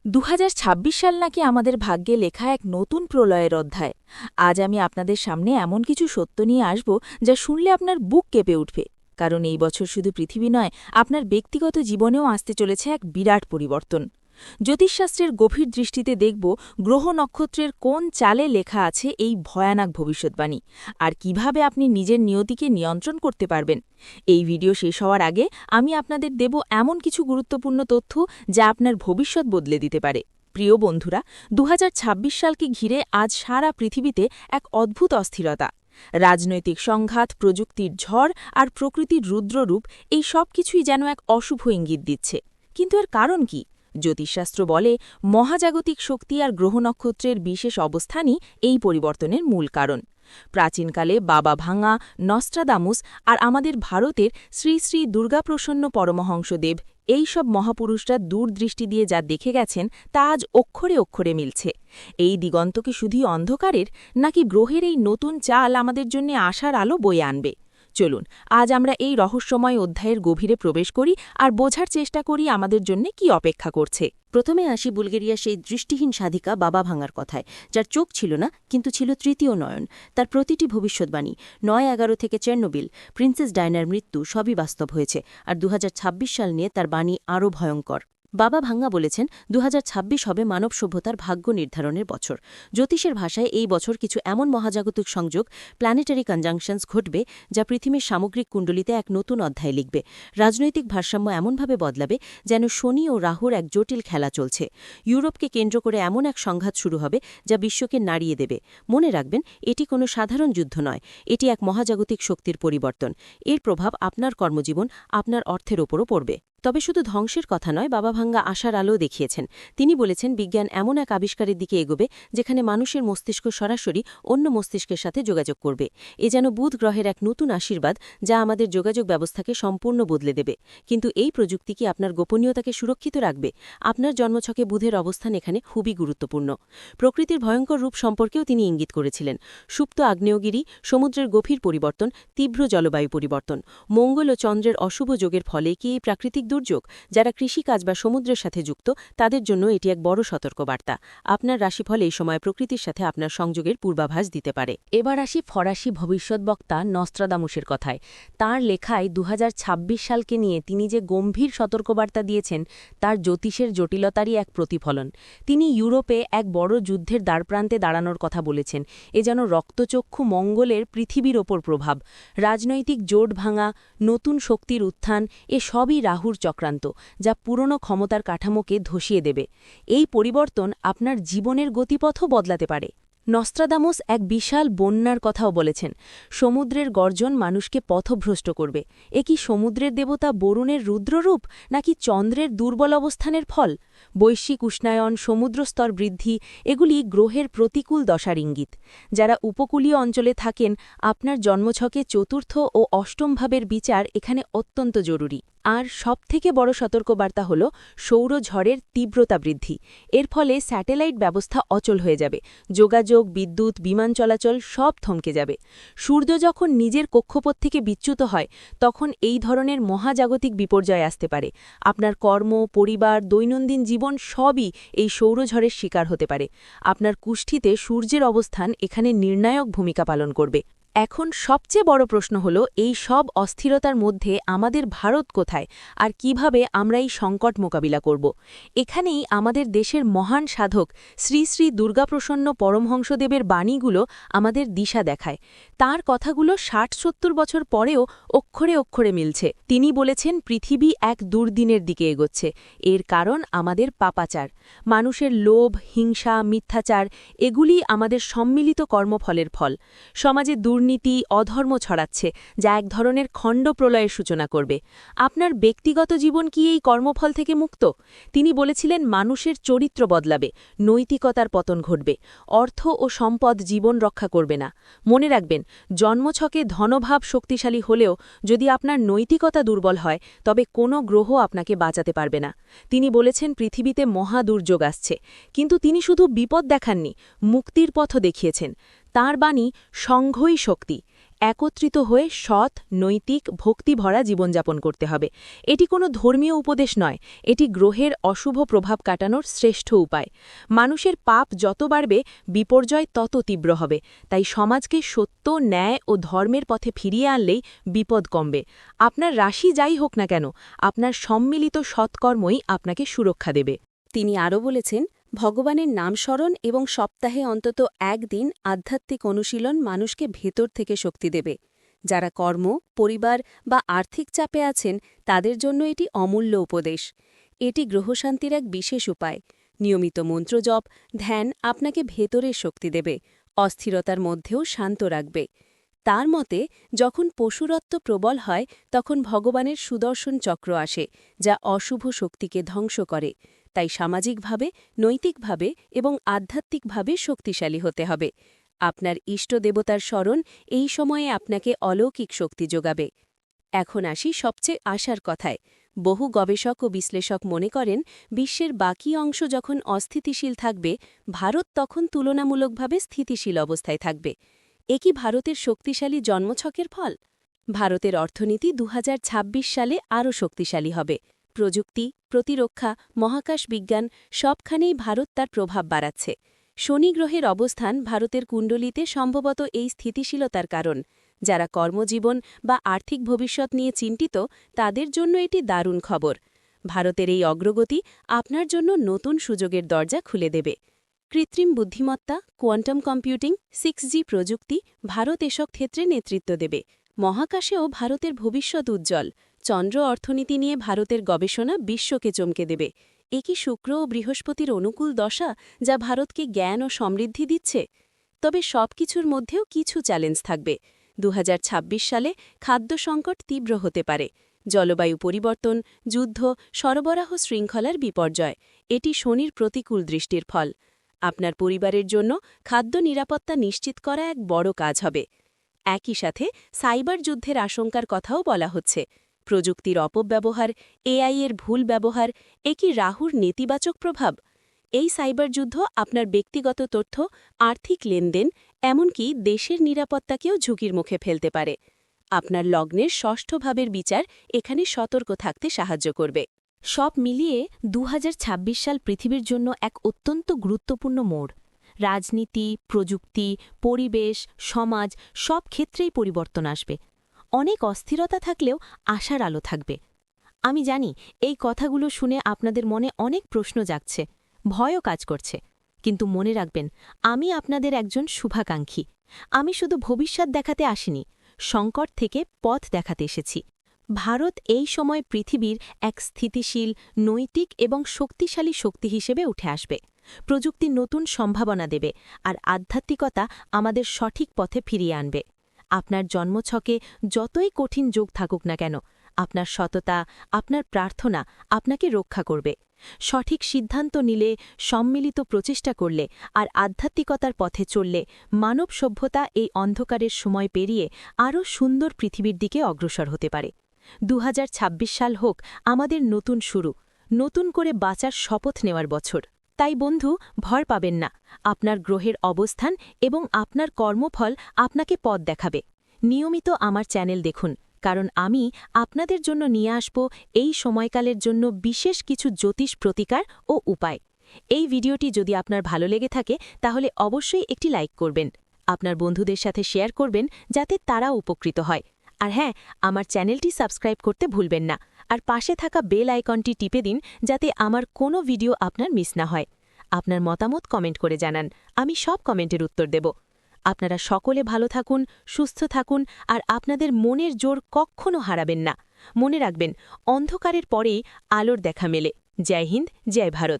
2026 সাল নাকি আমাদের ভাগ্যে লেখা এক নতুন প্রলয়ের অধ্যায়। আজ আমি আপনাদের সামনে এমন কিছু সত্য নিয়ে আসব যা শুনলে আপনার বুক কেঁপে উঠবে। কারণ এই বছর শুধু পৃথিবী নয়, আপনার ব্যক্তিগত জীবনেও আসতে চলেছে এক বিরাট পরিবর্তন। জ্যোতিষশাস্ত্রের গভীর দৃষ্টিতে দেখব গ্রহ নক্ষত্রের কোন চালে লেখা আছে এই ভয়ানক ভবিষ্যৎবাণী, আর কিভাবে আপনি নিজের নিয়তিকে নিয়ন্ত্রণ করতে পারবেন। এই ভিডিও শেষ হওয়ার আগে আমি আপনাদের দেব এমন কিছু গুরুত্বপূর্ণ তথ্য যা আপনার ভবিষ্যৎ বদলে দিতে পারে। প্রিয় বন্ধুরা, 2026 সালকে ঘিরে আজ সারা পৃথিবীতে এক অদ্ভুত অস্থিরতা। রাজনৈতিক সংঘাত, প্রযুক্তির ঝড় আর প্রকৃতির রুদ্ররূপ, এই সব কিছুই যেন এক অশুভ ইঙ্গিত দিচ্ছে। কিন্তু এর কারণ কি? জ্যোতিষশাস্ত্র বলে মহাজাগতিক শক্তি আর গ্রহ নক্ষত্রের বিশেষ অবস্থানই এই পরিবর্তনের মূল কারণ। প্রাচীনকালে বাবা ভাঙা, নস্ট্রাদামুস আর আমাদের ভারতের শ্রী শ্রী দুর্গাপ্রসন্ন পরমহংসদেব, এই সব মহাপুরুষরা দূরদৃষ্টি দিয়ে যা দেখে গেছেন তা আজ অক্ষরে অক্ষরে মিলছে। এই দিগন্ত কি শুধুই অন্ধকারের, নাকি গ্রহের এই নতুন চাল আমাদের জন্য আশার আলো বয়ে আনবে? চলুন আজ আমরা এই রহস্যময় অধ্যায়ের গভীরে প্রবেশ করি আর বোঝার চেষ্টা করি আমাদের জন্য কি অপেক্ষা করছে। প্রথমে আসি বুলগেরিয়া সেই দৃষ্টিহীন সাধিকা বাবা ভাঙার কথায়, যার চোখ ছিল না কিন্তু ছিল তৃতীয় নয়ন। তার প্রতিটি ভবিষ্যৎবাণী ৯-১১ থেকে চেরনোবিল, প্রিন্সেস ডায়নার মৃত্যু সবই বাস্তব হয়েছে। আর ২০২৬ সাল নিয়ে তার বাণী আরও ভয়ঙ্কর। বাবা ভাঙ্গা বলেছেন ২০২৬ হবে মানব সভ্যতার ভাগ্য নির্ধারণের বছর। জ্যোতিষের ভাষায় এই বছর কিছু এমন মহাজাগতিক সংযোগ, প্ল্যানেটারি কনজাংশনস ঘটবে যা পৃথিবীর সামগ্রিক কুণ্ডলিতে এক নতুন অধ্যায় লিখবে। রাজনৈতিক ভারসাম্য এমনভাবে বদলাবে যেন শনি ও রাহুর এক জটিল খেলা চলছে। ইউরোপকে কেন্দ্র করে এমন এক সংঘাত শুরু হবে যা বিশ্বকে নাড়িয়ে দেবে। মনে রাখবেন, এটি কোনো সাধারণ যুদ্ধ নয়, এটি এক মহাজাগতিক শক্তির পরিবর্তন। এর প্রভাব আপনার কর্মজীবন, আপনার অর্থের ওপরও পড়বে। তবে শুধু ধ্বংসের কথা নয়, বাবা ভাঙ্গা আশার আলো দেখিয়েছেন। তিনি বলেছেন বিজ্ঞান এমন এক আবিষ্কারের দিকে এগোবে যেখানে মানুষের মস্তিষ্ক সরাসরি অন্য মস্তিষ্কের সাথে যোগাযোগ করবে। এ যেন বুধ গ্রহের এক নতুন আশীর্বাদ যা আমাদের যোগাযোগ ব্যবস্থাকে সম্পূর্ণ বদলে দেবে। কিন্তু এই প্রযুক্তি কি আপনার গোপনীয়তাকে সুরক্ষিত রাখবে? আপনার জন্মছকে বুধের অবস্থান এখানে খুবই গুরুত্বপূর্ণ। প্রকৃতির ভয়ঙ্কর রূপ সম্পর্কেও তিনি ইঙ্গিত করেছিলেন। সুপ্ত আগ্নেয়গিরি, সমুদ্রের গভীর পরিবর্তন, তীব্র জলবায়ু পরিবর্তন। মঙ্গল ও চন্দ্রের অশুভ যোগের ফলে কি এই প্রাকৃতিক দুর্যোগ? যারা কৃষিকাজ বা সমুদ্রের সাথে যুক্ত তাদের জন্য এটি এক বড় সতর্কবার্তা। আপনার রাশিফল এই সময় প্রকৃতির সাথে আপনার সংযোগের পূর্বাভাস দিতে পারে। এবার আসি ফরাসি ভবিষ্যৎবক্তা নস্ট্রাদামুসের কথায়। তাঁর লেখায় ২০২৬ সালকে নিয়ে তিনি যে গম্ভীর সতর্কবার্তা দিয়েছেন তার জ্যোতিষের জটিলতারই এক প্রতিফলন। তিনি ইউরোপে এক বড় যুদ্ধের দ্বারপ্রান্তে দাঁড়ানোর কথা বলেছেন। এ যেন রক্তচক্ষু মঙ্গলের পৃথিবীর ওপর প্রভাব। রাজনৈতিক জোট ভাঙা, নতুন শক্তির উত্থান, এ সবই রাহুর চক্রান্ত, যা পুরনো ক্ষমতার কাঠামোকে ধসিয়ে দেবে। এই পরিবর্তন আপনার জীবনের গতিপথও বদলাতে পারে। নস্ট্রাদামুস এক বিশাল বন্যার কথাও বলেছেন। সমুদ্রের গর্জন মানুষকে পথভ্রষ্ট করবে। এ কি সমুদ্রের দেবতা বরুণের রুদ্ররূপ, নাকি চন্দ্রের দুর্বল অবস্থানের ফল? বৈশ্বিক উষ্ণায়ন, সমুদ্রস্তর বৃদ্ধি, এগুলি গ্রহের প্রতিকূল দশার ইঙ্গিত। যারা উপকূলীয় অঞ্চলে থাকেন, আপনার জন্মছকে চতুর্থ ও অষ্টম ভাবের বিচার এখানে অত্যন্ত জরুরি। আর সবথেকে বড় সতর্কবার্তা হল সৌরঝড়ের তীব্রতা বৃদ্ধি। এর ফলে স্যাটেলাইট ব্যবস্থা অচল হয়ে যাবে। যোগাযোগ, বিদ্যুৎ, বিমান চলাচল সব থমকে যাবে। সূর্য যখন নিজের কক্ষপথ থেকে বিচ্যুত হয় তখন এই ধরনের মহাজাগতিক বিপর্যয় আসতে পারে। আপনার কর্ম, পরিবার, দৈনন্দিন জীবন সবই এই সৌরঝড়ের শিকার হতে পারে। আপনার কুষ্ঠিতে সূর্যের অবস্থান এখানে নির্ণায়ক ভূমিকা পালন করবে। এখন সবচেয়ে বড় প্রশ্ন হল, এই সব অস্থিরতার মধ্যে আমাদের ভারত কোথায়, আর কিভাবে আমরা এই সংকট মোকাবিলা করব? এখানেই আমাদের দেশের মহান সাধক শ্রী শ্রী দুর্গাপ্রসন্ন পরমহংসদেবের বাণীগুলো আমাদের দিশা দেখায়। তাঁর কথাগুলো ৬০-৭০ বছর পরেও অক্ষরে অক্ষরে মিলছে। তিনি বলেছেন পৃথিবী এক দুর্দিনের দিকে এগোচ্ছে। এর কারণ আমাদের পাপাচার, মানুষের লোভ, হিংসা, মিথ্যাচার, এগুলি আমাদের সম্মিলিত কর্মফলের ফল। সমাজে দুর্নীতি, অধর্ম ছড়াচ্ছে, যা এক ধরনের খণ্ড প্রলয়ের সূচনা করবে। আপনার ব্যক্তিগত জীবন কি এই কর্মফল থেকে মুক্ত? তিনি বলেছিলেন মানুষের চরিত্র বদলাবে, নৈতিকতার পতন ঘটবে, অর্থ ও সম্পদ জীবন রক্ষা করবে না। মনে রাখবেন, জন্মছকে ধনভাব শক্তিশালী হলেও যদি আপনার নৈতিকতা দুর্বল হয় তবে কোনো গ্রহ আপনাকে বাঁচাতে পারবে না। তিনি বলেছেন পৃথিবীতে মহা দুর্যোগ আসছে, কিন্তু তিনি শুধু বিপদ দেখাননি, মুক্তির পথও দেখিয়েছেন। তাঁর বাণী সংঘই শক্তি। একত্রিত হয়ে সৎ, নৈতিক, ভক্তিভরা জীবনযাপন করতে হবে। এটি কোনো ধর্মীয় উপদেশ নয়, এটি গ্রহের অশুভ প্রভাব কাটানোর শ্রেষ্ঠ উপায়। মানুষের পাপ যত বাড়বে, বিপর্যয় তত তীব্র হবে। তাই সমাজকে সত্য, ন্যায় ও ধর্মের পথে ফিরিয়ে আনলেই বিপদ কমবে। আপনার রাশি যাই হোক না কেন, আপনার সম্মিলিত সৎকর্মই আপনাকে সুরক্ষা দেবে। তিনি আরও বলেছেন, ভগবানের নাম স্মরণ এবং সপ্তাহে অন্তত একদিন আধ্যাত্মিক অনুশীলন মানুষকে ভেতর থেকে শক্তি দেবে। যারা কর্ম, পরিবার বা আর্থিক চাপে আছেন তাদের জন্য এটি অমূল্য উপদেশ। এটি গ্রহশান্তির এক বিশেষ উপায়। নিয়মিত মন্ত্রজপ, ধ্যান আপনাকে ভেতরের শক্তি দেবে, অস্থিরতার মধ্যেও শান্ত রাখবে। তার মতে, যখন পশুরত্ব প্রবল হয় তখন ভগবানের সুদর্শন চক্র আসে, যা অশুভ শক্তিকে ধ্বংস করে। তাই সামাজিকভাবে, নৈতিকভাবে এবং আধ্যাত্মিকভাবে শক্তিশালী হতে হবে। আপনার ইষ্ট দেবতার স্মরণ এই সময়ে আপনাকে অলৌকিক শক্তি যোগাবে। এখন আসি সবচেয়ে আশার কথায়। বহু গবেষক ও বিশ্লেষক মনে করেন, বিশ্বের বাকি অংশ যখন অস্থিতিশীল থাকবে, ভারত তখন তুলনামূলকভাবে স্থিতিশীল অবস্থায় থাকবে। এ কি ভারতের শক্তিশালী জন্মছকের ফল? ভারতের অর্থনীতি 2026 সালে আরও শক্তিশালী হবে। প্রযুক্তি, প্রতিরক্ষা, মহাকাশ বিজ্ঞান সবখানেই ভারত তার প্রভাব বাড়াচ্ছে। শনি গ্রহের অবস্থান ভারতের কুণ্ডলিতে সম্ভবত এই স্থিতিশীলতার কারণ। যারা কর্মজীবন বা আর্থিক ভবিষ্যৎ নিয়ে চিন্তিত, তাদের জন্য এটি দারুণ খবর। ভারতের এই অগ্রগতি আপনার জন্য নতুন সুযোগের দরজা খুলে দেবে। কৃত্রিম বুদ্ধিমত্তা, কোয়ান্টাম কম্পিউটিং, 6G প্রযুক্তি ভারত এসব ক্ষেত্রে নেতৃত্ব দেবে। মহাকাশেও ভারতের ভবিষ্যৎ উজ্জ্বল। চন্দ্র অর্থনীতি নিয়ে ভারতের গবেষণা বিশ্বকে চমকে দেবে। এ কি শুক্র ও বৃহস্পতির অনুকূল দশা, যা ভারতকে জ্ঞান ও সমৃদ্ধি দিচ্ছে? তবে সবকিছুর মধ্যেও কিছু চ্যালেঞ্জ থাকবে। 2026 সালে খাদ্য সংকট তীব্র হতে পারে। জলবায়ু পরিবর্তন, যুদ্ধ, সরবরাহ শৃঙ্খলার বিপর্যয় এটি শনির প্রতিকূল দৃষ্টির ফল। আপনার পরিবারের জন্য খাদ্য নিরাপত্তা নিশ্চিত করা এক বড় কাজ হবে। একই সাথে সাইবার যুদ্ধের আশঙ্কার কথাও বলা হচ্ছে। প্রযুক্তির অপব্যবহার, AI এর ভুল ব্যবহার, এ কি রাহুর নেতিবাচক প্রভাব? এই সাইবার যুদ্ধ আপনার ব্যক্তিগত তথ্য, আর্থিক লেনদেন, এমনকি দেশের নিরাপত্তাকেও ঝুঁকির মুখে ফেলতে পারে। আপনার লগ্নের ষষ্ঠ ভাবের বিচার এখানে সতর্ক থাকতে সাহায্য করবে। সব মিলিয়ে 2026 সাল পৃথিবীর জন্য এক অত্যন্ত গুরুত্বপূর্ণ মোড়। রাজনীতি, প্রযুক্তি, পরিবেশ, সমাজ সব ক্ষেত্রেই পরিবর্তন আসবে। অনেক অস্থিরতা থাকলেও আশার আলো থাকবে। আমি জানি এই কথাগুলো শুনে আপনাদের মনে অনেক প্রশ্ন জাগছে, ভয়ও কাজ করছে। কিন্তু মনে রাখবেন, আমি আপনাদের একজন শুভাকাঙ্ক্ষী। আমি শুধু ভবিষ্যৎ দেখাতে আসিনি, সংকট থেকে পথ দেখাতে এসেছি। ভারত এই সময় পৃথিবীর এক স্থিতিশীল, নৈতিক এবং শক্তিশালী শক্তি হিসেবে উঠে আসবে। প্রযুক্তি নতুন সম্ভাবনা দেবে, আর আধ্যাত্মিকতা আমাদের সঠিক পথে ফিরিয়ে আনবে। আপনার জন্মছকে যতই কঠিন যোগ থাকুক না কেন, আপনার সততা, আপনার প্রার্থনা আপনাকে রক্ষা করবে। সঠিক সিদ্ধান্ত নিলে, সম্মিলিত প্রচেষ্টা করলে আর আধ্যাত্মিকতার পথে চললে মানব সভ্যতা এই অন্ধকারের সময় পেরিয়ে আরও সুন্দর পৃথিবীর দিকে অগ্রসর হতে পারে। 2026 সাল হোক আমাদের নতুন শুরু, নতুন করে বাঁচার শপথ নেওয়ার বছর। তাই বন্ধু, ভয় পাবেন না। আপনার গ্রহের অবস্থান এবং আপনার কর্মফল আপনাকে পথ দেখাবে। নিয়মিত আমার চ্যানেল দেখুন, কারণ আমি আপনাদের জন্য নিয়ে আসব এই সময়কালের জন্য বিশেষ কিছু জ্যোতিষ প্রতিকার ও উপায়। এই ভিডিওটি যদি আপনার ভালো লেগে থাকে তাহলে অবশ্যই একটি লাইক করবেন। আপনার বন্ধুদের সাথে শেয়ার করবেন যাতে তারা উপকৃত হয়। আর হ্যাঁ, আমার চ্যানেলটি সাবস্ক্রাইব করতে ভুলবেন না, আর পাশে থাকা বেল আইকনটি টিপে দিন যাতে আমার কোনো ভিডিও আপনার মিস না হয়। আপনার মতামত কমেন্ট করে জানান, আমি সব কমেন্টের উত্তর দেব। আপনারা সকলে ভালো থাকুন, সুস্থ থাকুন, আর আপনাদের মনের জোর কখনো হারাবেন না। মনে রাখবেন, অন্ধকারের পরেই আলোর দেখা মেলে। জয় হিন্দ, জয় ভারত।